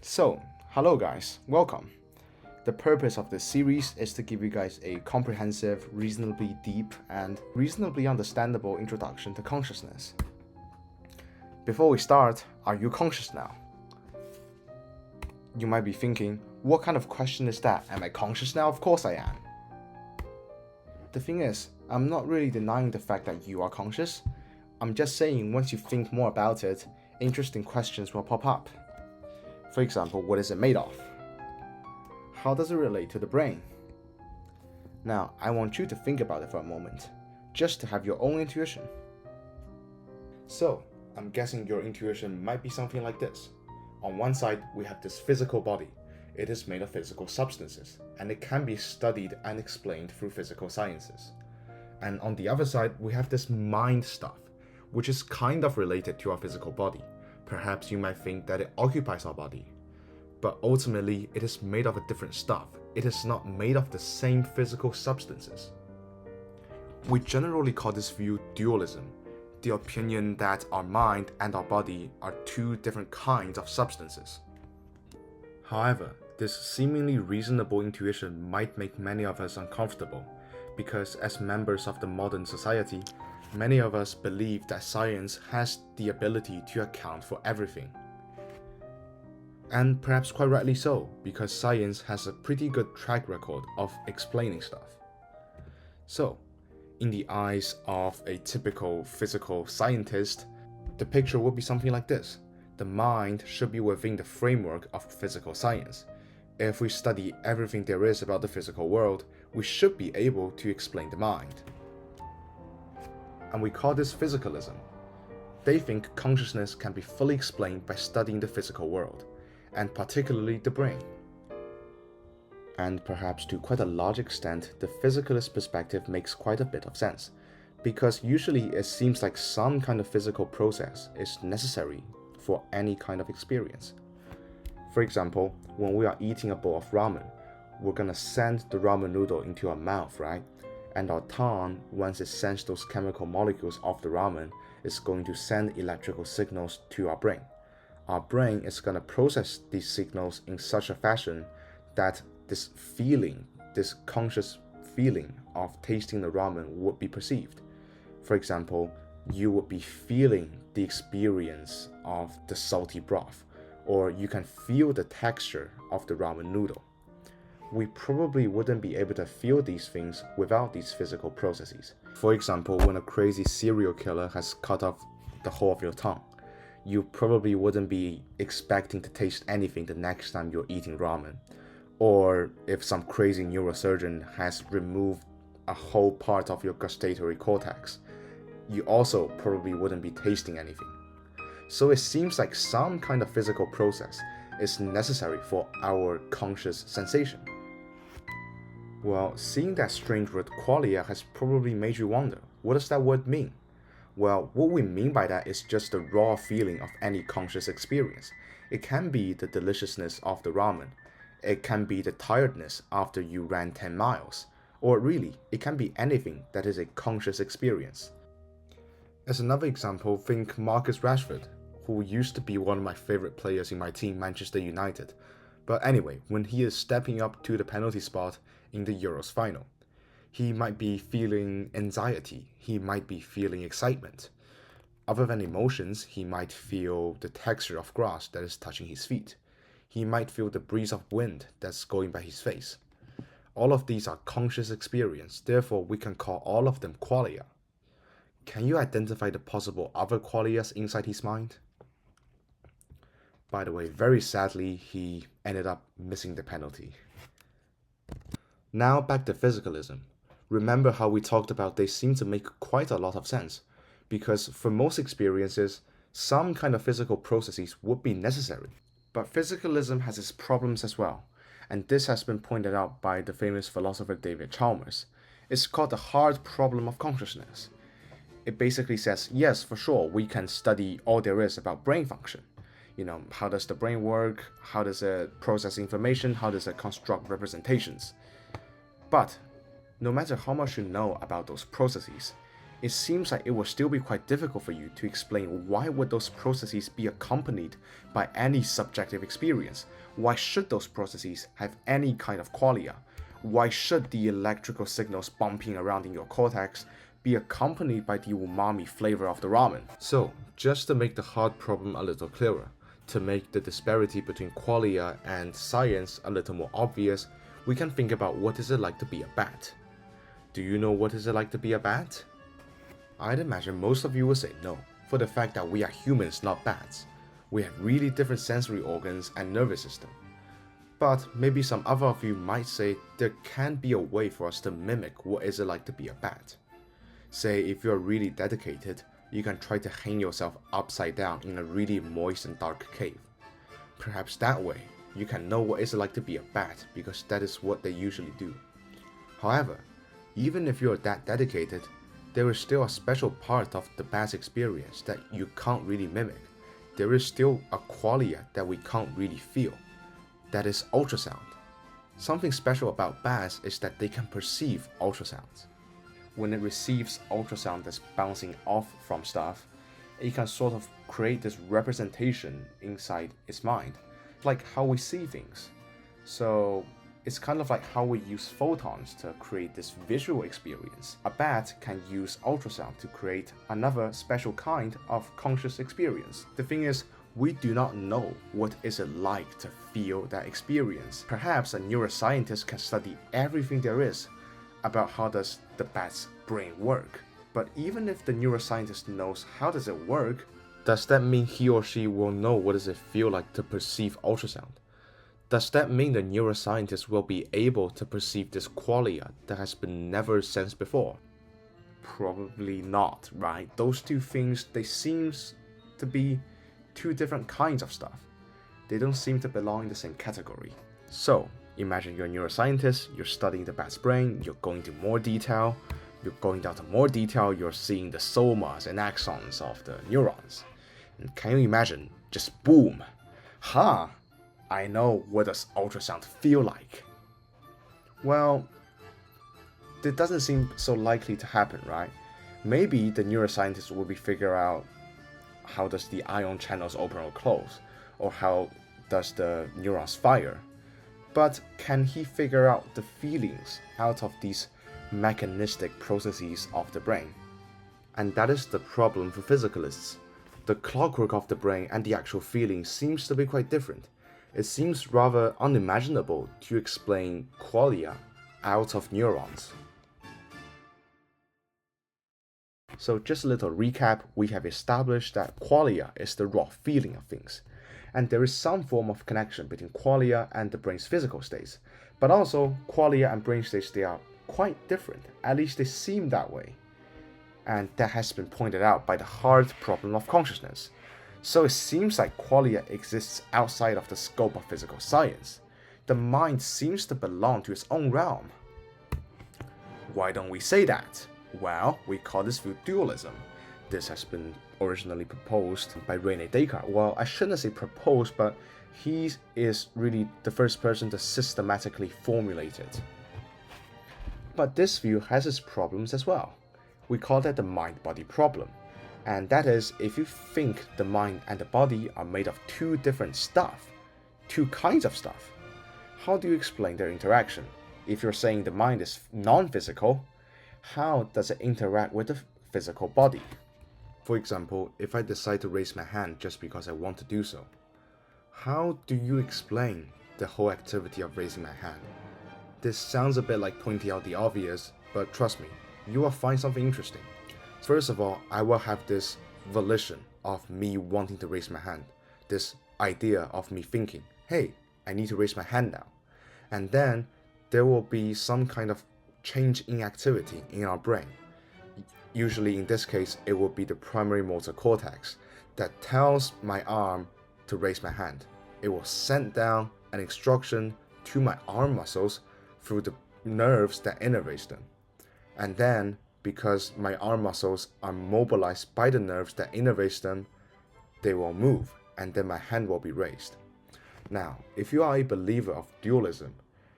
So, hello guys, welcome. The purpose of this series is to give you guys a comprehensive, reasonably deep, and reasonably understandable introduction to consciousness. Before we start, are you conscious now? You might be thinking, what kind of question is that? Am I conscious now? Of course I am. The thing is, I'm not really denying the fact that you are conscious. I'm just saying once you think more about it, interesting questions will pop up. For example, what is it made of? How does it relate to the brain? Now, I want you to think about it for a moment, just to have your own intuition. So, I'm guessing your intuition might be something like this. On one side, we have this physical body. It is made of physical substances, and it can be studied and explained through physical sciences. And on the other side, we have this mind stuff, which is kind of related to our physical body. Perhaps you might think that it occupies our body, but ultimately it is made of a different stuff. It is not made of the same physical substances. We generally call this view dualism, the opinion that our mind and our body are two different kinds of substances. However, this seemingly reasonable intuition might make many of us uncomfortable, because as members of the modern society, many of us believe that science has the ability to account for everything. And perhaps quite rightly so, because science has a pretty good track record of explaining stuff. So, in the eyes of a typical physical scientist, the picture would be something like this. The mind should be within the framework of physical science. If we study everything there is about the physical world, we should be able to explain the mind. And we call this physicalism. They think consciousness can be fully explained by studying the physical world, and particularly the brain. And perhaps to quite a large extent, the physicalist perspective makes quite a bit of sense, because usually it seems like some kind of physical process is necessary for any kind of experience. For example, when we are eating a bowl of ramen, we're gonna send the ramen noodle into our mouth, right? And our tongue, once it sends those chemical molecules of the ramen, is going to send electrical signals to our brain. Our brain is going to process these signals in such a fashion that this feeling, this conscious feeling of tasting the ramen would be perceived. For example, you would be feeling the experience of the salty broth, or you can feel the texture of the ramen noodle. We probably wouldn't be able to feel these things without these physical processes. For example, when a crazy serial killer has cut off the whole of your tongue, you probably wouldn't be expecting to taste anything the next time you're eating ramen. Or if some crazy neurosurgeon has removed a whole part of your gustatory cortex, you also probably wouldn't be tasting anything. So it seems like some kind of physical process is necessary for our conscious sensation. Well, seeing that strange word qualia has probably made you wonder, what does that word mean? Well, what we mean by that is just the raw feeling of any conscious experience. It can be the deliciousness of the ramen. It can be the tiredness after you ran 10 miles. Or really, it can be anything that is a conscious experience. As another example, think Marcus Rashford, who used to be one of my favorite players in my team, Manchester United. But anyway, when he is stepping up to the penalty spot in the Euros final, he might be feeling anxiety, he might be feeling excitement. Other than emotions, he might feel the texture of grass that is touching his feet. He might feel the breeze of wind that's going by his face. All of these are conscious experience, therefore we can call all of them qualia. Can you identify the possible other qualias inside his mind? By the way, very sadly, he ended up missing the penalty. Now back to physicalism. Remember how we talked about they seem to make quite a lot of sense, because for most experiences, some kind of physical processes would be necessary. But physicalism has its problems as well, and this has been pointed out by the famous philosopher David Chalmers. It's called the hard problem of consciousness. It basically says, yes, for sure, we can study all there is about brain function. How does the brain work? How does it process information? How does it construct representations? But no matter how much you know about those processes, it seems like it will still be quite difficult for you to explain why would those processes be accompanied by any subjective experience. Why should those processes have any kind of qualia? Why should the electrical signals bumping around in your cortex be accompanied by the umami flavor of the ramen? So, just to make the hard problem a little clearer, to make the disparity between qualia and science a little more obvious, we can think about what is it like to be a bat. Do you know what is it like to be a bat? I'd imagine most of you will say no, for the fact that we are humans, not bats. We have really different sensory organs and nervous system. But maybe some other of you might say there can be a way for us to mimic what is it like to be a bat. Say if you're really dedicated, you can try to hang yourself upside down in a really moist and dark cave. Perhaps that way, you can know what it's like to be a bat, because that is what they usually do. However, even if you're that dedicated, there is still a special part of the bat's experience that you can't really mimic. There is still a qualia that we can't really feel. That is ultrasound. Something special about bats is that they can perceive ultrasounds. When it receives ultrasound that's bouncing off from stuff, it can sort of create this representation inside its mind, like how we see things. So it's kind of like how we use photons to create this visual experience. A bat can use ultrasound to create another special kind of conscious experience. The thing is, we do not know what is it like to feel that experience. Perhaps a neuroscientist can study everything there is about how does the bat's brain work. But even if the neuroscientist knows how does it work, does that mean he or she will know what does it feel like to perceive ultrasound? Does that mean the neuroscientist will be able to perceive this qualia that has been never sensed before? Probably not, right? Those two things, they seem to be two different kinds of stuff. They don't seem to belong in the same category. So, imagine you're a neuroscientist, you're studying the bat's brain, you're going to more detail, you're going down to more detail, you're seeing the somas and axons of the neurons. And can you imagine, just boom, I know what does ultrasound feel like. Well, it doesn't seem so likely to happen, right? Maybe the neuroscientist will be figure out how does the ion channels open or close, or how does the neurons fire. But can he figure out the feelings out of these mechanistic processes of the brain? And that is the problem for physicalists. The clockwork of the brain and the actual feeling seems to be quite different. It seems rather unimaginable to explain qualia out of neurons. So just a little recap, we have established that qualia is the raw feeling of things, and there is some form of connection between qualia and the brain's physical states. But also, qualia and brain states, they are quite different, at least they seem that way. And that has been pointed out by the hard problem of consciousness. So it seems like qualia exists outside of the scope of physical science. The mind seems to belong to its own realm. Why don't we say that? Well, we call this view dualism. This has been originally proposed by René Descartes. Well, I shouldn't say proposed, but he is really the first person to systematically formulate it. But this view has its problems as well. We call that the mind-body problem. And that is, if you think the mind and the body are made of two different stuff, two kinds of stuff, how do you explain their interaction? If you're saying the mind is non-physical, how does it interact with the physical body? For example, if I decide to raise my hand just because I want to do so, how do you explain the whole activity of raising my hand? This sounds a bit like pointing out the obvious, but trust me, you will find something interesting. First of all, I will have this volition of me wanting to raise my hand, this idea of me thinking, hey, I need to raise my hand now. And then there will be some kind of change in activity in our brain. Usually in this case, it will be the primary motor cortex that tells my arm to raise my hand. It will send down an instruction to my arm muscles through the nerves that innervates them. And then, because my arm muscles are mobilized by the nerves that innervates them, they will move, and then my hand will be raised. Now, if you are a believer of dualism,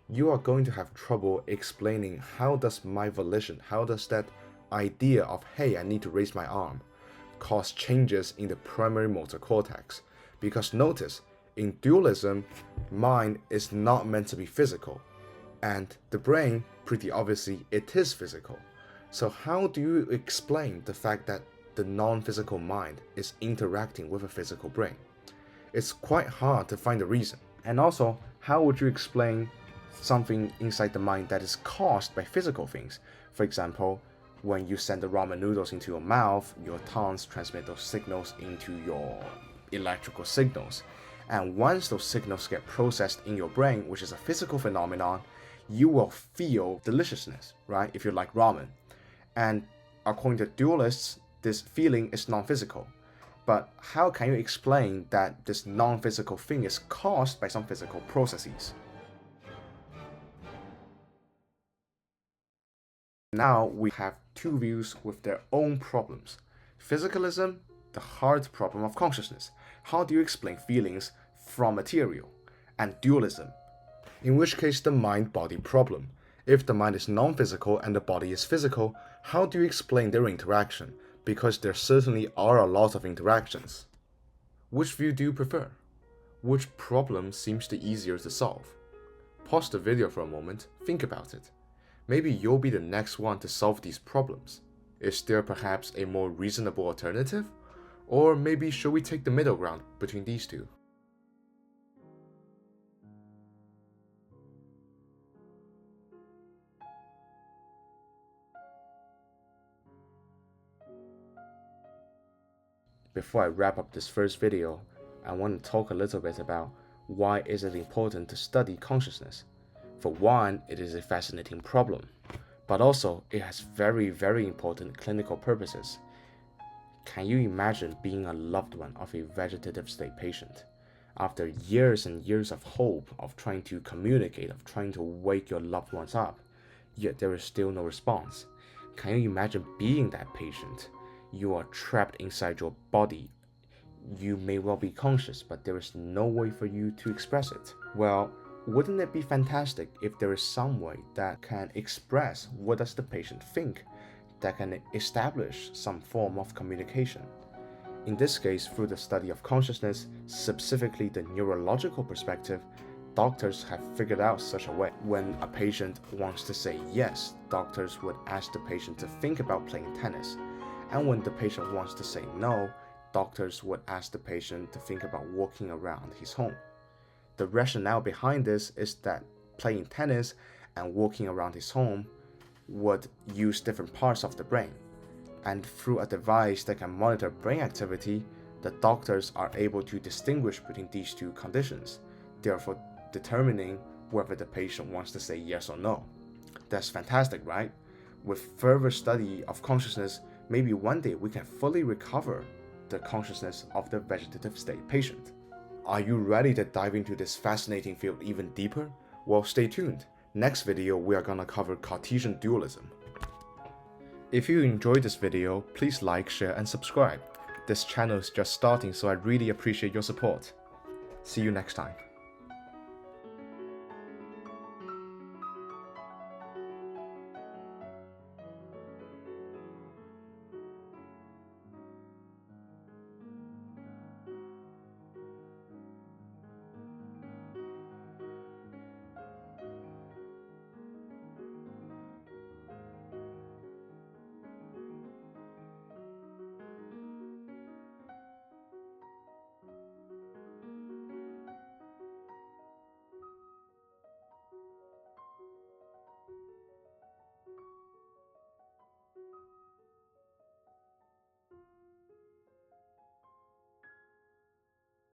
you are going to have trouble explaining how does my volition, how does that idea of, hey, I need to raise my arm, cause changes in the primary motor cortex. Because notice, in dualism, mind is not meant to be physical, and the brain, pretty obviously, it is physical. So how do you explain the fact that the non-physical mind is interacting with a physical brain? It's quite hard to find a reason. And also, how would you explain something inside the mind that is caused by physical things? For example, when you send the ramen noodles into your mouth, your tongues transmit those signals into your electrical signals. And once those signals get processed in your brain, which is a physical phenomenon, you will feel deliciousness, right? If you like ramen. And according to dualists, this feeling is non-physical. But how can you explain that this non-physical thing is caused by some physical processes? Now we have two views with their own problems. Physicalism, the hard problem of consciousness. How do you explain feelings from material? And dualism, in which case the mind-body problem. If the mind is non-physical and the body is physical, how do you explain their interaction? Because there certainly are a lot of interactions. Which view do you prefer? Which problem seems the easier to solve? Pause the video for a moment, think about it. Maybe you'll be the next one to solve these problems. Is there perhaps a more reasonable alternative? Or maybe should we take the middle ground between these two? Before I wrap up this first video, I want to talk a little bit about why is it important to study consciousness. For one, it is a fascinating problem, but also it has very, very important clinical purposes. Can you imagine being a loved one of a vegetative state patient? After years and years of hope, of trying to communicate, of trying to wake your loved ones up, yet there is still no response. Can you imagine being that patient? You are trapped inside your body. You may well be conscious, but there is no way for you to express it. Well, wouldn't it be fantastic if there is some way that can express what does the patient think, that can establish some form of communication? In this case, through the study of consciousness, specifically the neurological perspective, doctors have figured out such a way. When a patient wants to say yes, doctors would ask the patient to think about playing tennis. And when the patient wants to say no, doctors would ask the patient to think about walking around his home. The rationale behind this is that playing tennis and walking around his home would use different parts of the brain. And through a device that can monitor brain activity, the doctors are able to distinguish between these two conditions, therefore determining whether the patient wants to say yes or no. That's fantastic, right? With further study of consciousness, maybe one day we can fully recover the consciousness of the vegetative state patient. Are you ready to dive into this fascinating field even deeper? Well, stay tuned. Next video, we are gonna cover Cartesian dualism. If you enjoyed this video, please like, share, and subscribe. This channel is just starting, so I really appreciate your support. See you next time.